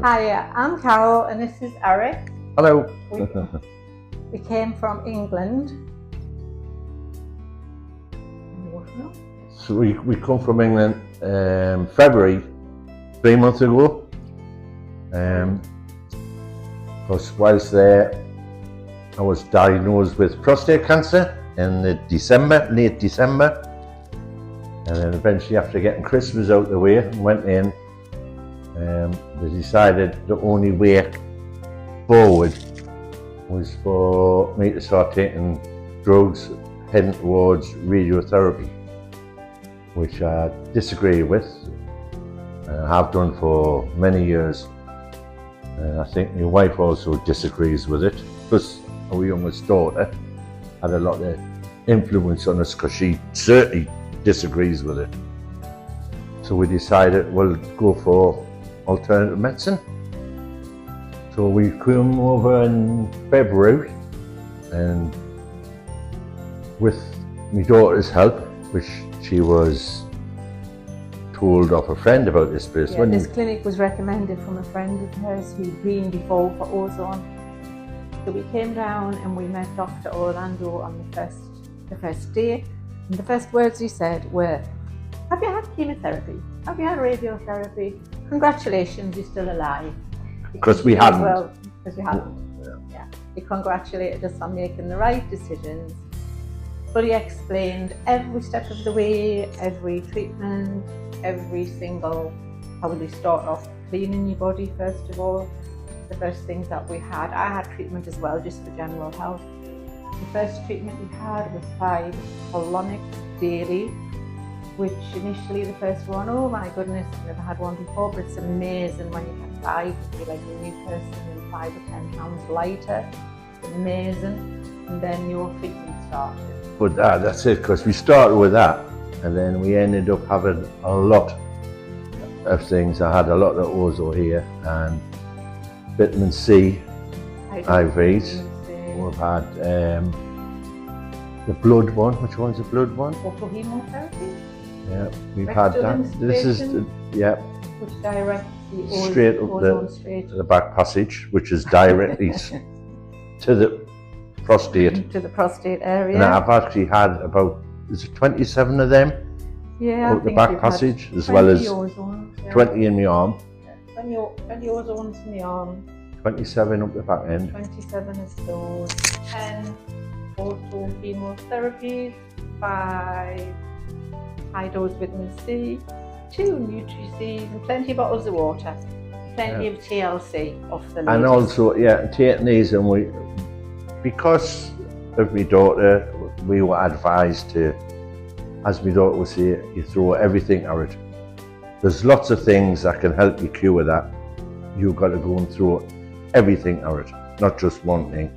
Hi, I'm Carol and this is Erik. Hello. We came from England. So we come from England February, 3 months ago. Because whilst there, I was diagnosed with prostate cancer in late December. And then eventually, after getting Christmas out the way, went in. They decided the only way forward was for me to start taking drugs heading towards radiotherapy, which I disagree with, and I have done for many years. And I think my wife also disagrees with it, plus our youngest daughter had a lot of influence on us because she certainly disagrees with it. So we decided we'll go for alternative medicine. So we came over in February, and with my daughter's help, which she was told of a friend about this place. Yeah, this clinic was recommended from a friend of hers who'd been before for Ozone. So we came down and we met Dr. Orlando on the first day. And the first words he said were, "Have you had chemotherapy? Have you had radiotherapy? Congratulations, you're still alive." Because we hadn't. Well, because we hadn't. Yeah. He congratulated us on making the right decisions. Fully explained every step of the way, every treatment, every single, how would we start off cleaning your body first of all. The first things that we had, I had treatment as well, just for general health. The first treatment we had was 5 colonics daily, which initially the first one, oh my goodness, I've never had one before, but it's amazing when you get 5, you feel like a new person and 5 or 10 pounds lighter. It's amazing. And then your treatment started. But that's it, because we started with that, and then we ended up having a lot of things. I had a lot of ozone here, and vitamin C, IVs. We've had the blood one. Which one's the blood one? Autohemotherapy? Yeah, we've had that. This is which directs the straight up straight to the back passage, which is directly to the prostate. To the prostate area. And I've actually had about 27 of them. Yeah, out the back passage, as well as ozones, 20 in my arm. Yeah, 20 ozones in the arm. 27 up the back end. 27 is those. 10 autochemotherapies, 5 high dose vitamin C, 2 Nutri-Cs, and plenty of bottles of water. Plenty of TLC off the list. And also, taking these, and because of my daughter, we were advised to, as my daughter would say, you throw everything at it. There's lots of things that can help you cure that. You've got to go and throw everything at it, not just one thing.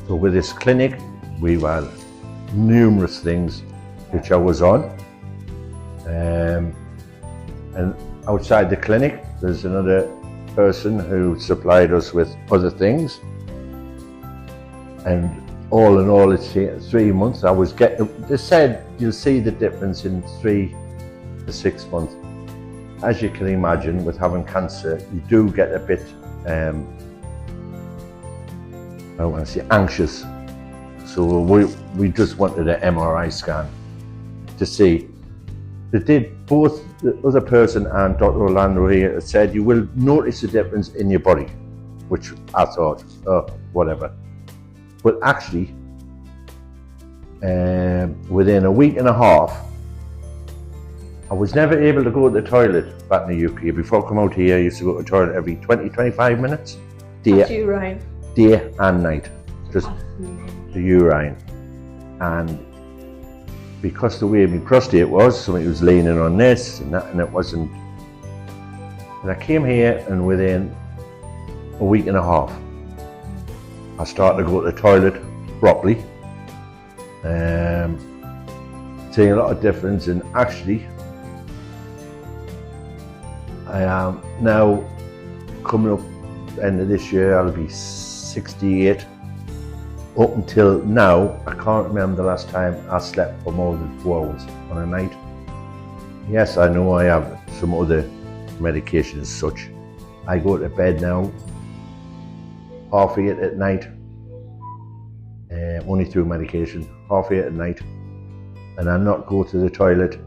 So with this clinic, we've had numerous things which I was on. And outside the clinic, there's another person who supplied us with other things. And all in all, it's 3 months. They said you'll see the difference in 3 to 6 months. As you can imagine, with having cancer, you do get a bit, I want to say, anxious. So we just wanted an MRI scan to see. They did, both the other person and Dr. Orlando here said you will notice a difference in your body, which I thought, oh, whatever. But actually, within a week and a half, I was never able to go to the toilet back in the UK. Before I come out here, I used to go to the toilet every 20-25 minutes. Day and night. Just the urine. And because the way my prostate was, somebody was leaning on this and that, and it wasn't. And I came here, and within a week and a half, I started to go to the toilet properly. Seeing a lot of difference, and actually, I am now coming up end of this year, I'll be 68. Up until now, I can't remember the last time I slept for more than 4 hours on a night. Yes, I know I have some other medication as such, I go to bed now 8:30 at night, only through medication, 8:30 at night, and I not go to the toilet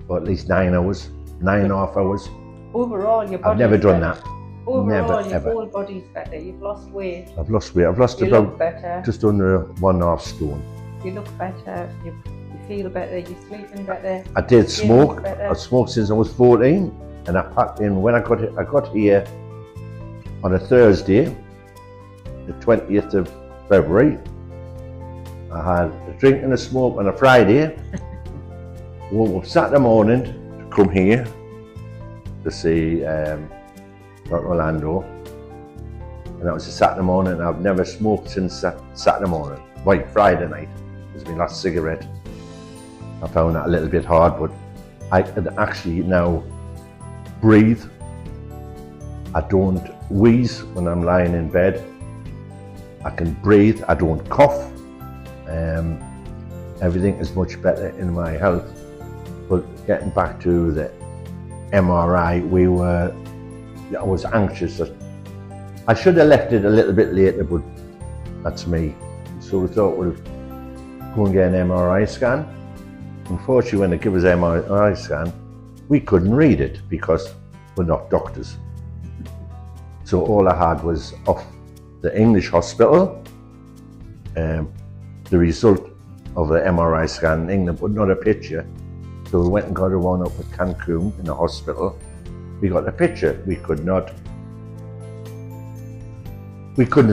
for at least 9 hours, 9.5 hours. Overall, your body. I've never done that. Overall, Never, your ever. whole body's better. You've lost weight. I've lost weight. I've lost You about look better. just under 1.5 stone. You look better. You feel better. You're sleeping better. I did smoke. better. I smoked since I was 14, and I packed in when I got here on a Thursday, the 20th of February. I had a drink and a smoke on a Friday. Woke up Saturday morning to come here to see Dr. Orlando, and that was a Saturday morning, and I've never smoked since Saturday morning. Right, Friday night was my last cigarette. I found that a little bit hard, but I can actually now breathe. I don't wheeze when I'm lying in bed. I can breathe, I don't cough. Everything is much better in my health. But getting back to the MRI, I was anxious. I should have left it a little bit later, but that's me. So we thought we'll go and get an MRI scan. Unfortunately, when they give us an MRI scan, we couldn't read it because we're not doctors. So all I had was off the English hospital, the result of the MRI scan in England, but not a picture. So we went and got a one up at Cancun in the hospital. We got a picture. We couldn't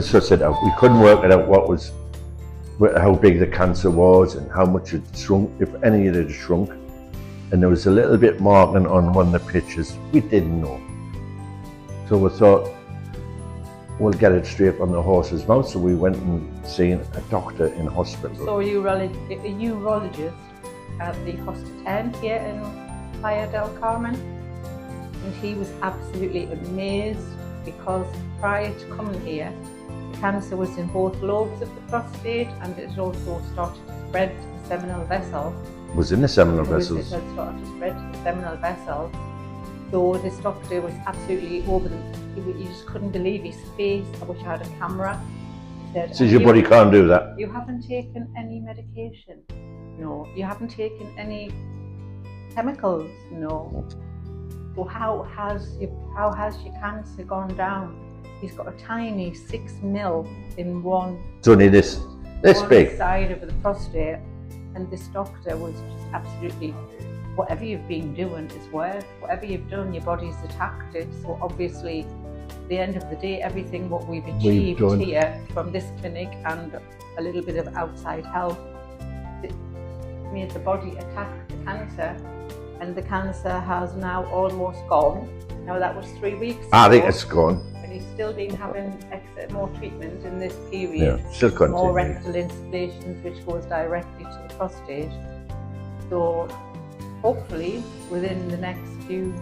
suss it out. We couldn't work it out how big the cancer was and how much it shrunk, if any of it had shrunk. And there was a little bit marking on one of the pictures. We didn't know. So we thought, we'll get it straight from the horse's mouth. So we went and seen a doctor in hospital. So a urologist at the Hospital here in Playa del Carmen, and he was absolutely amazed because prior to coming here, the cancer was in both lobes of the prostate, and it had also started to spread to the seminal vessel. It was in the seminal vessels. It had started to spread to the seminal vessel. So this doctor was absolutely over them. He just couldn't believe his face. I wish I had a camera. He said, Says your body can't do that. You haven't taken any medication? No. You haven't taken any chemicals? No. So how has your cancer gone down? He's got a tiny 6 mil in one. It's only this big side of the prostate, and this doctor was just absolutely. Whatever you've been doing is work. Whatever you've done, your body's attacked it. So obviously, at the end of the day, everything what we've achieved here from this clinic and a little bit of outside help, it made the body attack the cancer, and the cancer has now almost gone. Now that was 3 weeks ago. I think it's gone. And he's still been having more treatment in this period. Yeah, still continue. More rectal installations, which goes directly to the prostate. So hopefully within the next few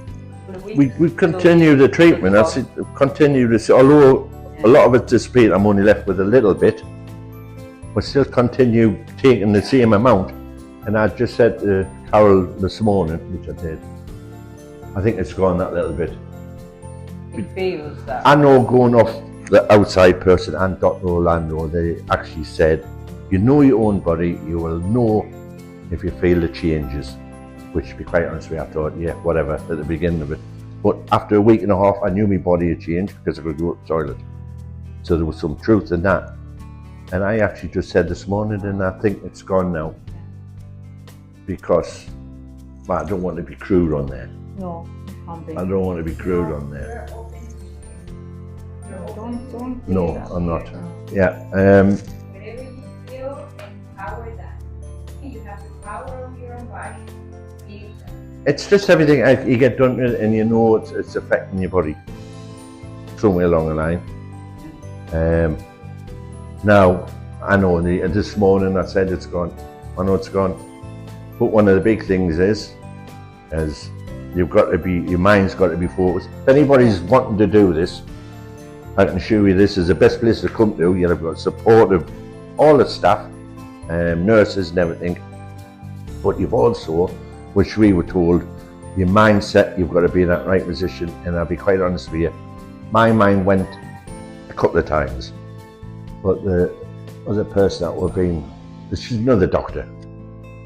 weeks. We continue the treatment. That's it. Continue this. Although a lot of it dissipated, I'm only left with a little bit. We still continue taking the same amount. And I just said to Carol this morning, which I did, I think it's gone that little bit. It feels that. I know going off the outside person and Dr. Orlando, they actually said, you know your own body, you will know if you feel the changes. Which, to be quite honest with you, I thought, yeah, whatever, at the beginning of it. But after a week and a half, I knew my body had changed because I could go to the toilet. So there was some truth in that. And I actually just said this morning, and I think it's gone now. Because I don't want to be crude on there. No, can't be. I don't want to be crude on there. Don't No, that. I'm not. Yeah. Whenever you feel empowered, that you have the power of your own body. It's just everything you get done with, and you know it's affecting your body somewhere along the line. Now, I know this morning I said it's gone. I know it's gone. But one of the big things is you've got to be, your mind's got to be focused. If anybody's wanting to do this, I can assure you this is the best place to come to. You've got support of all the staff, nurses and everything. But you've also, which we were told, your mindset, you've got to be in that right position. And I'll be quite honest with you, my mind went a couple of times, but the other person that would have been, she's another doctor,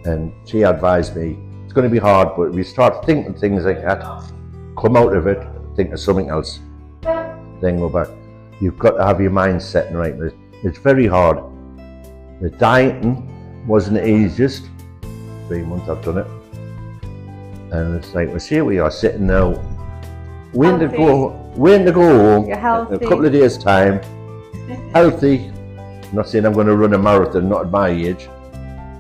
and she advised me, it's going to be hard, but if you start thinking things like that, come out of it, think of something else, then go back. You've got to have your mind set right. It's very hard. The dieting wasn't the easiest. 3 months I've done it. And it's like, well, here we are sitting now, waiting to go home in a couple of days' time, healthy. I'm not saying I'm going to run a marathon, not at my age,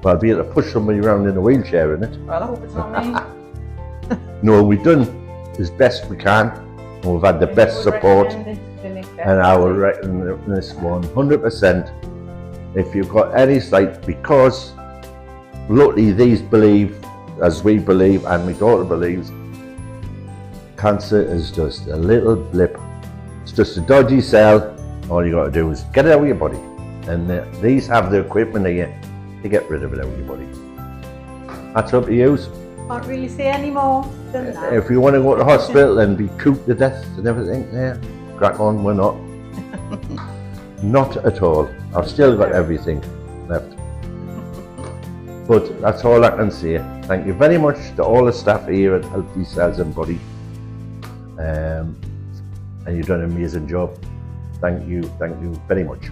but I'll be able to push somebody around in a wheelchair in it. Well, I hope it's not me. No, we've done as best we can. And we've had the best support. And I would recommend this one 100%. If you've got any slight, because luckily these believe, as we believe and my daughter believes, cancer is just a little blip. It's just a dodgy cell. All you got to do is get it out of your body. And these have the equipment here to get rid of it out of your body. That's up to you. Can't really say any more than that. If you want to go to the hospital and be cooped to death and everything, yeah, crack on, we're not. Not at all. I've still got everything left. But that's all I can say. Thank you very much to all the staff here at Healthy Cells and Body. And you've done an amazing job. Thank you very much.